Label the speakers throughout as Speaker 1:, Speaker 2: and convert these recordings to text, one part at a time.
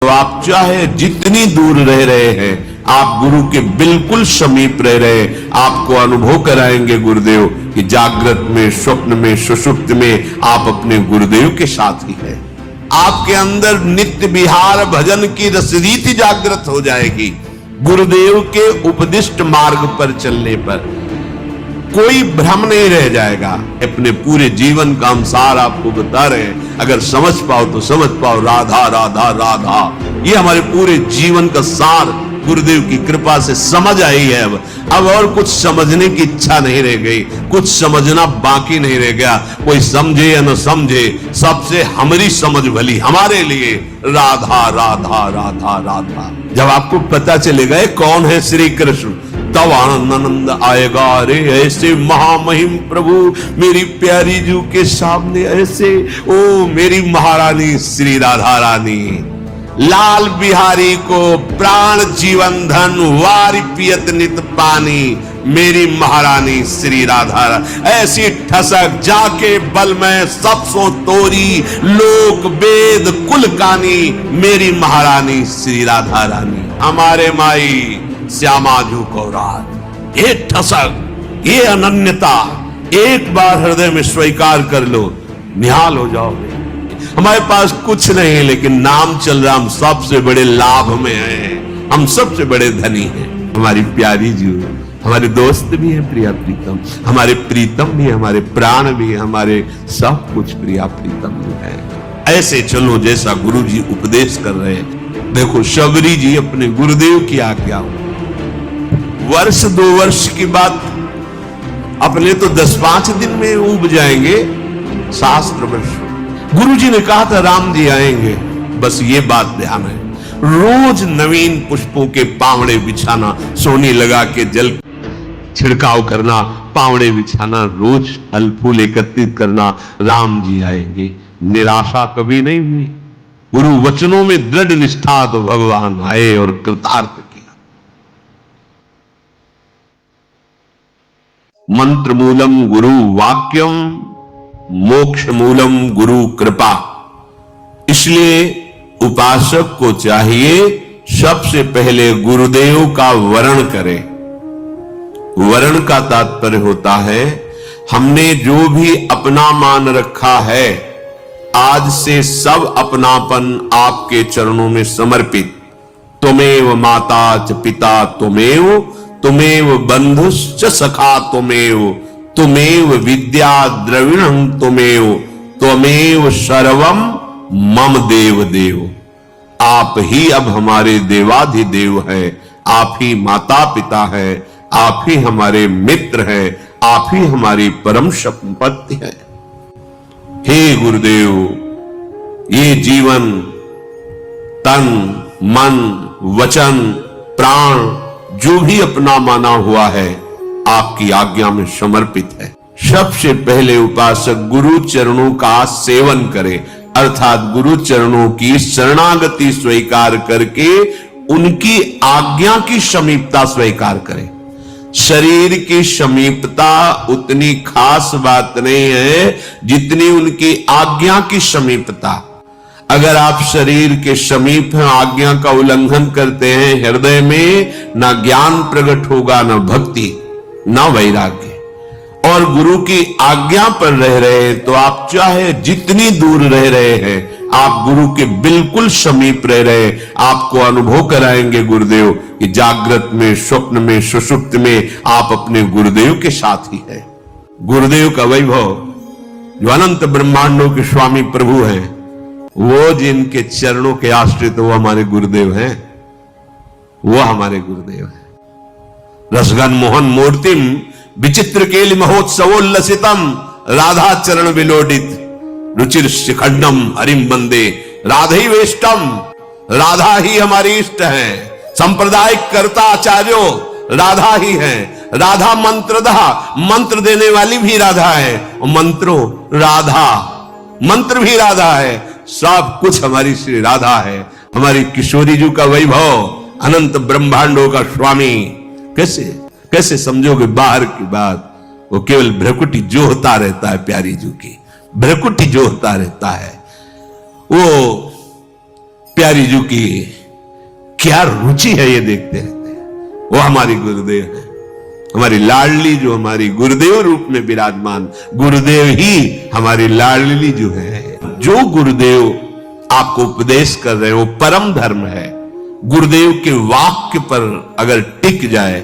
Speaker 1: आप चाहे जितनी दूर रह रहे हैं, आप गुरु के बिल्कुल समीप रह रहे हैं। आपको अनुभव कराएंगे गुरुदेव कि जागृत में, स्वप्न में, सुषुप्त में आप अपने गुरुदेव के साथ ही है। आपके अंदर नित्य विहार भजन की रसरीति जागृत हो जाएगी। गुरुदेव के उपदिष्ट मार्ग पर चलने पर कोई भ्रम नहीं रह जाएगा। अपने पूरे जीवन का हम सार आपको बता रहे हैं, अगर समझ पाओ तो समझ पाओ। राधा राधा राधा, ये हमारे पूरे जीवन का सार गुरुदेव की कृपा से समझ आई है। अब और कुछ समझने की इच्छा नहीं रह गई, कुछ समझना बाकी नहीं रह गया। कोई समझे या न समझे, सबसे हमारी समझ भली हमारे लिए। राधा राधा राधा राधा, जब आपको पता चलेगा कौन है श्री कृष्ण, तब आनंद आएगा। अरे ऐसे महामहिम प्रभु मेरी प्यारी जू के सामने ऐसे, ओ मेरी महारानी श्री राधा रानी, लाल बिहारी को प्राण जीवन धन वारी पियत नित पानी, मेरी महारानी श्री राधा। ऐसी ठसक जाके बल में सब सो तोरी, लोक वेद कुल कानी, मेरी महारानी श्री राधा रानी। हमारे माई श्यामा जू को रात, ये ठसक, ये अनन्यता एक बार हृदय में स्वीकार कर लो, निहाल हो जाओगे। हमारे पास कुछ नहीं है, लेकिन नाम चल रहा, हम सबसे बड़े लाभ में हैं, हम सबसे बड़े धनी हैं। हमारी प्यारी जू, हमारे दोस्त भी हैं प्रिया प्रीतम, हमारे प्रीतम भी, हमारे प्राण भी, हमारे सब कुछ प्रिया प्रीतम भी है। ऐसे चलो जैसा गुरु जी उपदेश कर रहे हैं। देखो शबरी जी अपने गुरुदेव की आज्ञा, वर्ष 2 वर्ष की बात, अपने तो 10-5 दिन में उब जाएंगे, शास्त्र वर्ष। गुरु जी ने कहा था राम जी आएंगे, बस ये बात ध्यान है, रोज नवीन पुष्पों के पावड़े बिछाना, सोनी लगा के जल छिड़काव करना, पावड़े बिछाना, रोज फल फूल एकत्रित करना। राम जी आएंगे, निराशा कभी नहीं हुई। गुरु वचनों में दृढ़ निष्ठा, तो भगवान आए और कृतार्थ किया। मंत्र मूलम गुरु वाक्यम, मोक्ष मूलम गुरु कृपा। इसलिए उपासक को चाहिए सबसे पहले गुरुदेव का वरण करे। वरण का तात्पर्य होता है, हमने जो भी अपना मान रखा है, आज से सब अपनापन आपके चरणों में समर्पित। तुमेव माता च पिता तुमेव, तुमेव बंधुश्च सखा तुमेव, तुमेव विद्या द्रविणं तुमेव, त्वमेव सर्वम मम देव देव। आप ही अब हमारे देवाधिदेव है, आप ही माता पिता है, आप ही हमारे मित्र है, आप ही हमारी परम संपत्ति है। हे गुरुदेव, ये जीवन तन मन वचन प्राण जो भी अपना माना हुआ है, आपकी आज्ञा में समर्पित है। सबसे पहले उपासक गुरु चरणों का सेवन करे, अर्थात गुरु चरणों की शरणागति स्वीकार करके उनकी आज्ञा की समीपता स्वीकार करे। शरीर की समीपता उतनी खास बात नहीं है जितनी उनकी आज्ञा की समीपता। अगर आप शरीर के समीप हैं, आज्ञा का उल्लंघन करते हैं, हृदय में ना ज्ञान प्रकट होगा, ना भक्ति, ना वैराग्य। और गुरु की आज्ञा पर रह रहे हैं तो आप चाहे जितनी दूर रह रहे हैं, आप गुरु के बिल्कुल समीप रह रहे हैं। आपको अनुभव कराएंगे गुरुदेव कि जागृत में, स्वप्न में, सुषुप्त में आप अपने गुरुदेव के साथ ही है। गुरुदेव का वैभव, जो अनंत ब्रह्मांडों के स्वामी प्रभु हैं, वो जिनके चरणों के आश्रित, वो हमारे गुरुदेव हैं, वो हमारे गुरुदेव हैं। रसगन मोहन मूर्तिम विचित्र केलि महोत्सवोल्लसितम, राधा चरण विलोडित रुचिर शिखंडम हरिम बंदे राधैवेष्टम। राधा ही हमारी इष्ट है, सांप्रदायिक कर्ता आचार्यो राधा ही है। राधा मंत्रदा, मंत्र देने वाली भी राधा है, और मंत्रो राधा, मंत्र भी राधा है। सब कुछ हमारी श्री राधा है। हमारी किशोरी जी का वैभव, अनंत ब्रह्मांडों का स्वामी। कैसे समझोगे बाहर की बात? वो केवल भ्रकुटी जोहता रहता है, प्यारी जू की भ्रकुटी जोहता रहता है। वो प्यारी जी की क्या रुचि है ये देखते रहते हैं। वो हमारी गुरुदेव है, हमारी लाडली जो हमारी गुरुदेव रूप में विराजमान गुरुदेव ही हमारी लाडली जो है। जो गुरुदेव आपको उपदेश कर रहे हो परम धर्म है। गुरुदेव के वाक्य पर अगर टिक जाए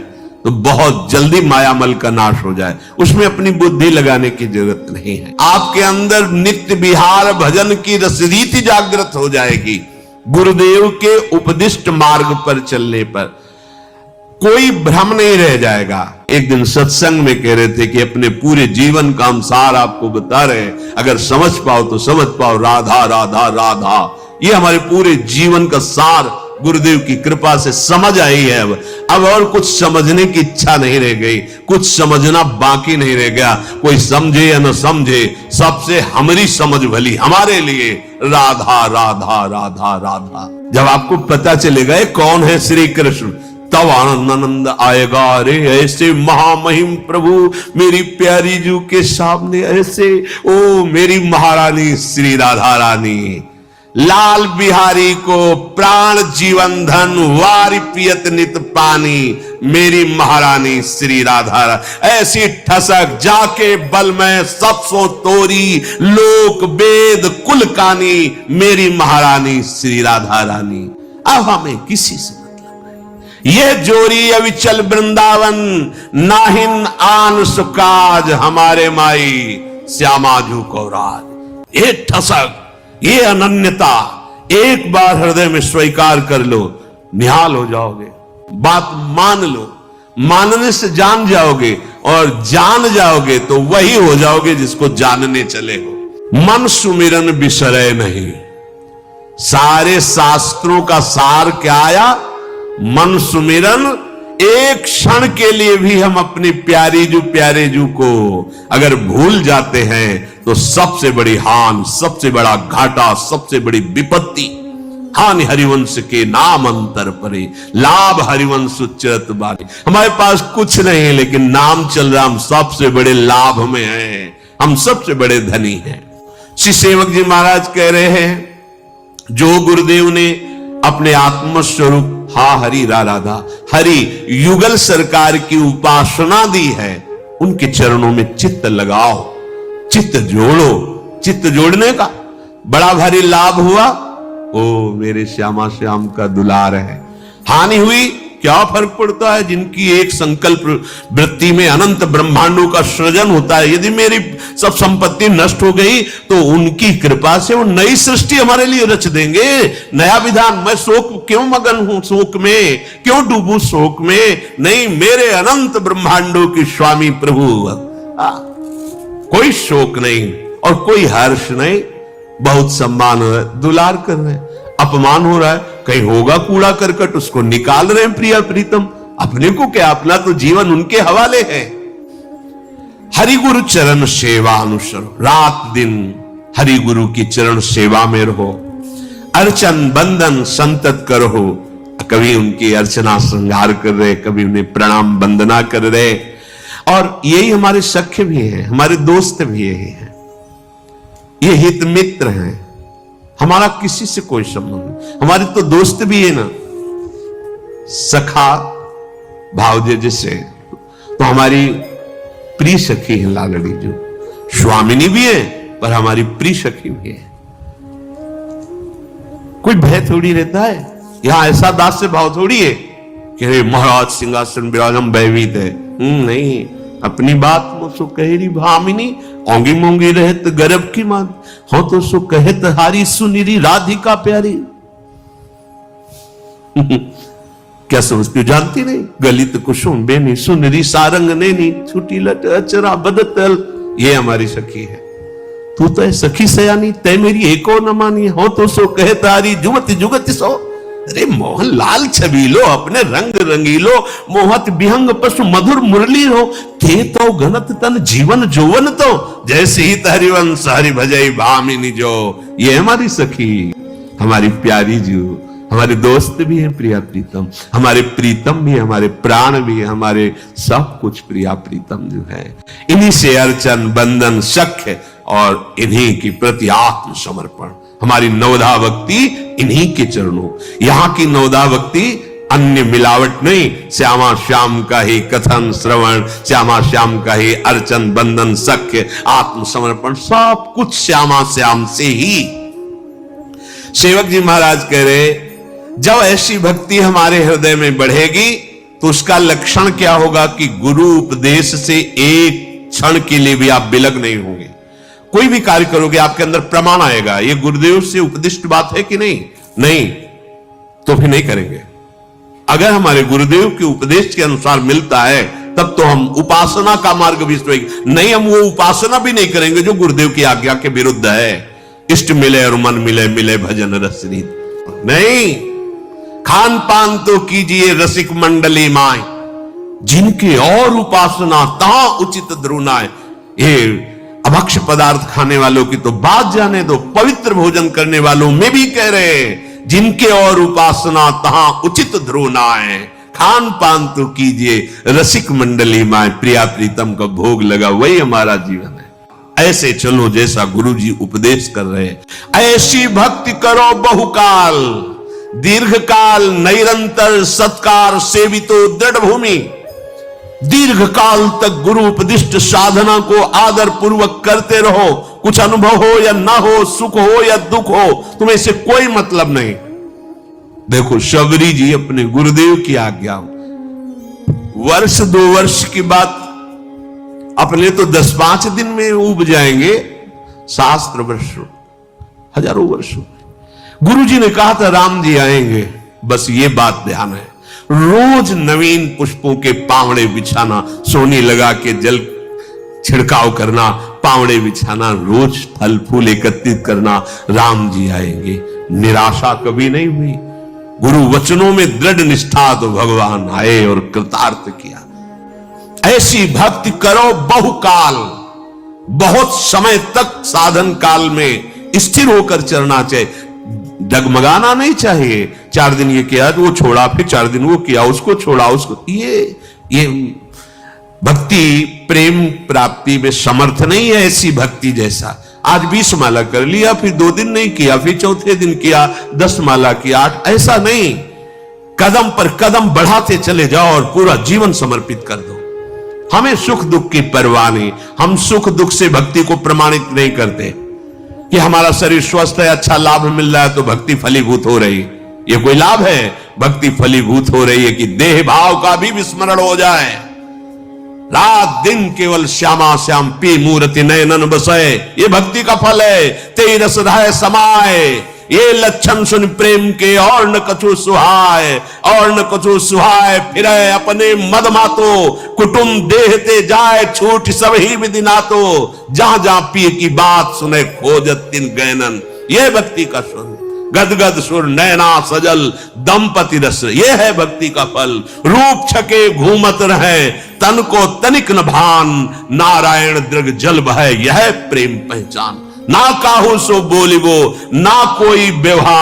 Speaker 1: तो बहुत जल्दी मायामल का नाश हो जाए, उसमें अपनी बुद्धि लगाने की जरूरत नहीं है। आपके अंदर नित्य विहार भजन की रसरीति जागृत हो जाएगी। गुरुदेव के उपदिष्ट मार्ग पर चलने पर कोई भ्रम नहीं रह जाएगा। एक दिन सत्संग में कह रहे थे कि अपने पूरे जीवन का हम सार आपको बता रहे हैं, अगर समझ पाओ तो समझ पाओ, राधा राधा राधा। ये हमारे पूरे जीवन का सार गुरुदेव की कृपा से समझ आई है। अब और कुछ समझने की इच्छा नहीं रह गई, कुछ समझना बाकी नहीं रह गया। कोई समझे या न समझे, सबसे हमारी समझ भली हमारे लिए। राधा राधा राधा राधा। जब आपको पता चलेगा ये कौन है श्री कृष्ण, तब आनंद आएगा। अरे ऐसे महामहिम प्रभु मेरी प्यारी जू के सामने ऐसे, ओ मेरी महारानी श्री राधा रानी, लाल बिहारी को प्राण जीवन धन वारि पियत नित पानी, मेरी महारानी श्री राधा। ऐसी ठसक जाके बल में सब सो तोरी, लोक वेद कुल कानी, मेरी महारानी श्री राधा रानी। अब हमें किसी से ये जोरी अविचल वृंदावन, नाहिन आन सुकाज, हमारे माई श्यामाजू को राज। ये ठसक, ये अनन्यता एक बार हृदय में स्वीकार कर लो, निहाल हो जाओगे। बात मान लो, मानने से जान जाओगे, और जान जाओगे तो वही हो जाओगे जिसको जानने चले हो। मन सुमिरन बिसरे नहीं। सारे शास्त्रों का सार क्या आया? मन सुमिरन। एक क्षण के लिए भी हम अपनी प्यारी जू को अगर भूल जाते हैं तो सबसे बड़ी हानि, सबसे बड़ा घाटा, सबसे बड़ी विपत्ति। हानि हरिवंश के नाम अंतर परे, लाभ हरिवंश उच्चरत बारी। हमारे पास कुछ नहीं है लेकिन नाम चल रहा, हम सबसे बड़े लाभ में हैं, हम सबसे बड़े धनी हैं। श्री सेवक जी महाराज कह रहे हैं, जो गुरुदेव ने अपने आत्मस्वरूप हा हरि रा राधा हरि युगल सरकार की उपासना दी है, उनके चरणों में चित्त लगाओ, चित्त जोड़ो। चित्त जोड़ने का बड़ा भारी लाभ हुआ, ओ मेरे श्यामा श्याम का दुलार है। हानि हुई, क्या फर्क पड़ता है? जिनकी एक संकल्प वृत्ति में अनंत ब्रह्मांडों का सृजन होता है। यदि मेरी सब संपत्ति नष्ट हो गई तो उनकी कृपा से वो नई सृष्टि हमारे लिए रच देंगे, नया विधान। मैं शोक क्यों मगन हूं, शोक में क्यों डूबूं, शोक में नहीं, मेरे अनंत ब्रह्मांडों की स्वामी प्रभु। कोई शोक नहीं और कोई हर्ष नहीं, बहुत सम्मान हो रहा है, दुलार कर रहे हैं। अपमान हो रहा है, कहीं होगा कूड़ा करकट, उसको निकाल रहे हैं प्रिया प्रीतम। अपने को क्या, अपना तो जीवन उनके हवाले है। हरि गुरु चरण सेवा अनुसरो, रात दिन हरि गुरु की चरण सेवा में रहो, अर्चन बंदन संतत करो। कभी उनकी अर्चना श्रृंगार कर रहे, कभी उन्हें प्रणाम वंदना कर रहे। और यही हमारे सख्य भी हैं, हमारे दोस्त भी यही हैं, ये हित मित्र हैं। हमारा किसी से कोई संबंध नहीं, हमारे तो दोस्त भी है ना, सखा भाव जिसे, तो हमारी प्रिय सखी है लालड़ी, जो स्वामिनी भी है पर हमारी प्रिय सखी भी है। कोई भय थोड़ी रहता है, यहां ऐसा दास से भाव थोड़ी है कि महाराज सिंहासन विराजम भयभीत है। नहीं, अपनी बात मुझको कहेरी भामिनी, ओंगी मोंगी रहत गर्भ की मान, हो तो सो कहत हारी सुनिरी राधिका प्यारी। क्या समझती हो? जानती नहीं? गलित कुसुम बेनी सुनरी सारंग नेनी, छुटी लट अचरा बदतल। ये हमारी सखी है। तू तो है सखी सयानी, तय मेरी एको न मानी, हो तो सो कहत हारी जुगति जुगति सो। अरे मोहन लाल छबीलो, अपने रंग रंगीलो, मोहत विहंग पशु मधुर मुरली हो, के तो गणत तन जीवन जोवन तो, जैसे ही हरिवंश हरि भजई भामिनी जो। ये हमारी सखी, हमारी प्यारी जो, हमारे दोस्त भी है प्रिया प्रीतम, हमारे प्रीतम भी है, हमारे प्राण भी है, हमारे सब कुछ प्रिया प्रीतम जो है। इन्हीं से अर्चन बंधन सख्य और इन्हीं की प्रति आत्म समर्पण हमारी नवधा भक्ति इन्हीं के चरणों। यहां की नवधा भक्ति अन्य मिलावट नहीं, श्यामा श्याम का ही कथन श्रवण, श्यामा श्याम का ही अर्चन बंधन सख्य आत्मसमर्पण, सब कुछ श्यामा श्याम से ही। सेवक जी महाराज कह रहे, जब ऐसी भक्ति हमारे हृदय में बढ़ेगी तो उसका लक्षण क्या होगा कि गुरु उपदेश से एक क्षण के लिए भी आप विलग नहीं होंगे। कोई भी कार्य करोगे आपके अंदर प्रमाण आएगा, ये गुरुदेव से उपदिष्ट बात है कि नहीं, नहीं तो फिर नहीं करेंगे। अगर हमारे गुरुदेव के उपदेश के अनुसार मिलता है तब तो हम उपासना का मार्ग भी सोएंगे, नहीं हम वो उपासना भी नहीं करेंगे जो गुरुदेव की आज्ञा के विरुद्ध है। इष्ट मिले और मन मिले, मिले भजन रस रीत नहीं। खान पान तो कीजिए रसिक मंडली माए, जिनकी और उपासना तहां उचित द्रुनाए। ये अभक्ष पदार्थ खाने वालों की तो बात जाने दो, पवित्र भोजन करने वालों में भी कह रहे हैं जिनके और उपासना तहां उचित द्रुनाए। खान पान तो कीजिए रसिक मंडली माए, प्रिया प्रीतम का भोग लगा, वही हमारा जीवन है। ऐसे चलो जैसा गुरु जी उपदेश कर रहे हैं। ऐसी भक्ति करो बहुकाल, दीर्घकाल निरंतर सत्कार सेवितो दृढ़ भूमि। दीर्घ काल तक गुरु उपदिष्ट साधना को आदर पूर्वक करते रहो, कुछ अनुभव हो या ना हो, सुख हो या दुख हो, तुम्हें इससे कोई मतलब नहीं। देखो शबरी जी अपने गुरुदेव की आज्ञा, वर्ष 2 वर्ष की बात अपने तो 10-5 दिन में उब जाएंगे, शास्त्र वर्षों हजारों वर्षों। गुरु जी ने कहा था राम जी आएंगे, बस ये बात ध्यान है, रोज नवीन पुष्पों के पावड़े बिछाना, सोनी लगा के जल छिड़काव करना, पावड़े बिछाना, रोज फल फूल एकत्रित करना, राम जी आएंगे। निराशा कभी नहीं हुई, गुरु वचनों में दृढ़ निष्ठा, तो भगवान आए और कृतार्थ किया। ऐसी भक्ति करो बहुकाल, बहुत समय तक साधन काल में स्थिर होकर चलना चाहिए, डगमगाना नहीं चाहिए। 4 दिन ये किया वो छोड़ा, फिर 4 दिन वो किया, उसको छोड़ा, उसको, ये भक्ति प्रेम प्राप्ति में समर्थ नहीं है ऐसी भक्ति जैसा। आज 20 माला कर लिया, फिर 2 दिन नहीं किया, फिर चौथे दिन किया, 10 माला किया, 8, ऐसा नहीं। कदम पर कदम बढ़ाते चले जाओ और पूरा जीवन समर्पित कर दो। हमें सुख दुख की परवाह नहीं, हम सुख दुख से भक्ति को प्रमाणित नहीं करते कि हमारा शरीर स्वस्थ है, अच्छा लाभ मिल रहा है तो भक्ति फलीभूत हो रही। ये कोई लाभ है? भक्ति फलीभूत हो रही है कि देह भाव का भी विस्मरण हो जाए, रात दिन केवल श्यामा श्याम पी मूर्ति नयनन बसे, ये भक्ति का फल है। ते रस रह समाए, ये लक्षण सुन प्रेम के, और न कछु सुहाय, और न कछु सुहाय फिर अपने मद मातो, कुटुंब देहते जाए छूट सब ही विधि नातो, जहां जहां पिए की बात सुने खोजत तिन गैनन। ये भक्ति का सुर, गदगद सुर नैना सजल दंपति रस, ये है भक्ति का फल। रूप छके घूमत रहे, तन को तनिक न भान, नारायण दृग जल बहे, यह प्रेम पहचान। ना काहू सो बोलिबो, ना कोई व्यवहार।